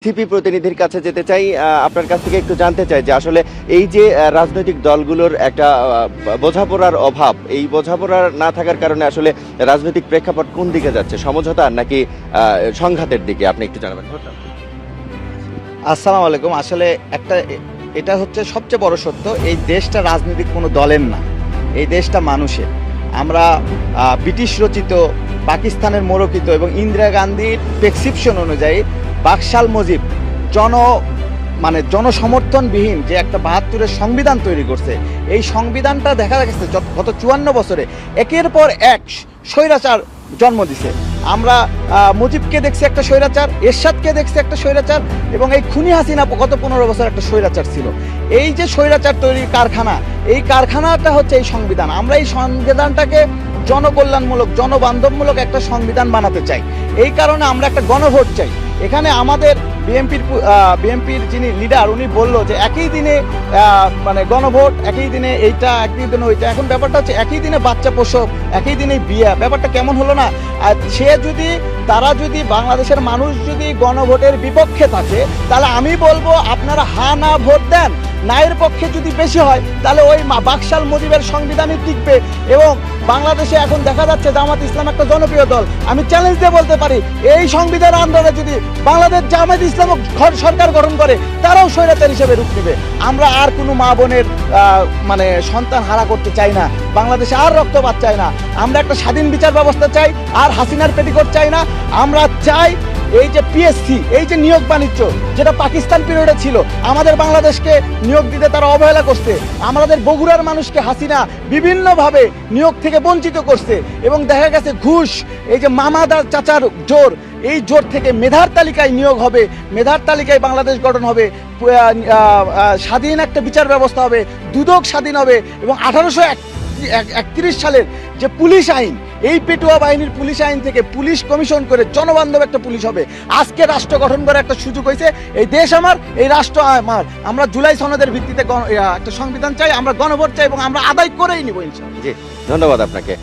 CP প্রতিনিধির কাছে যেতে চাই, আপনার কাছ থেকে একটু জানতে চাই যে আসলে এই যে রাজনৈতিক দলগুলোর একটা বোঝাপড়ার অভাব, এই বোঝাপড়া না থাকার কারণে আসলে রাজনৈতিক প্রেক্ষাপট কোন দিকে যাচ্ছে, সমঝোতা নাকি সংঘাতের দিকে, আপনি একটু জানাবেন। আসসালামু আলাইকুম। আসলে এটা হচ্ছে সবচেয়ে বড় সত্য, এই দেশটা রাজনৈতিক কোনো দলের না, এই দেশটা মানুষের। আমরা ব্রিটিশ রচিত, পাকিস্তানের মোড়কিত এবং ইন্দিরা গান্ধীর প্রেসক্রিপশন অনুযায়ী বাকশাল মুজিব জনসমর্থনবিহীন যে একটা ৭২-এর সংবিধান তৈরি করছে, এই সংবিধানটা দেখা গেছে গত ৫৪ বছরে একের পর এক স্বৈরাচার জন্ম দিছে। আমরা মুজিবকে দেখছি একটা স্বৈরাচার, এরশাদকে দেখছি একটা স্বৈরাচার, এবং এই খুনি হাসিনা গত ১৫ বছর একটা স্বৈরাচার ছিল। এই যে স্বৈরাচার তৈরির কারখানা, এই কারখানাটা হচ্ছে এই সংবিধান। আমরা এই সংবিধানটাকে জনকল্যাণমূলক, জনবান্ধবমূলক একটা সংবিধান বানাতে চাই। এই কারণে আমরা একটা গণভোট চাই। এখানে আমাদের বিএনপির যিনি লিডার, উনি বলল যে একই দিনে গণভোট, একই দিনে এইটা, একই দিনে ওইটা। এখন ব্যাপারটা হচ্ছে একই দিনে বাচ্চা প্রসব, একই দিনে বিয়ে, ব্যাপারটা কেমন হলো না? আর তারা যদি বাংলাদেশের মানুষ যদি গণভোটের বিপক্ষে থাকে, তাহলে আমি বলবো আপনারা হা না ভোট দেন। নায়ের পক্ষে যদি বেশি হয় তাহলে ওই বাকশাল মুজিবের সংবিধানই টিকবে। এবং বাংলাদেশে এখন দেখা যাচ্ছে জামাত ইসলাম একটা জনপ্রিয় দল। আমি চ্যালেঞ্জ দিয়ে বলতে পারি, এই সংবিধান আন্দোলনে যদি বাংলাদেশ জামাত ইসলাম সরকার গঠন করে, তারাও স্বৈরাচার হিসেবে রূপ নেবে। আমরা আর কোনো মা বোনের সন্তান হারা করতে চাই না, বাংলাদেশে আর রক্তপাত চাই না। আমরা একটা স্বাধীন বিচার ব্যবস্থা চাই, আর হাসিনার পেটিকোট চাই না। আমরা চাই এই যে পিএসসি, এই যে নিয়োগ বাণিজ্য, যেটা পাকিস্তান পিরিয়ডে ছিল, আমাদের বাংলাদেশকে নিয়োগ দিতে তারা অবহেলা করছে। আমাদের বগুড়ার মানুষকে হাসিনা বিভিন্নভাবে নিয়োগ থেকে বঞ্চিত করছে। এবং দেখা গেছে ঘুষ, এই যে মামাদার চাচার জোর, এই জোর থেকে মেধার তালিকায় নিয়োগ হবে, মেধার তালিকায় বাংলাদেশ গঠন হবে, স্বাধীন একটা বিচার ব্যবস্থা হবে, দুদক স্বাধীন হবে। এবং 1831 সালের যে পুলিশ আইন, এই পেটুয়া বাহিনীর পুলিশ আইন থেকে পুলিশ কমিশন করে জনবান্ধব একটা পুলিশ হবে। আজকে রাষ্ট্র গঠন করার একটা সুযোগ হয়েছে। এই দেশ আমার, এই রাষ্ট্র আমার। আমরা জুলাই সনদের ভিত্তিতে একটা সংবিধান চাই, আমরা গণভোট চাই, এবং আমরা আদায় করেই নিব ইনশাআল্লাহ। জি, ধন্যবাদ আপনাকে।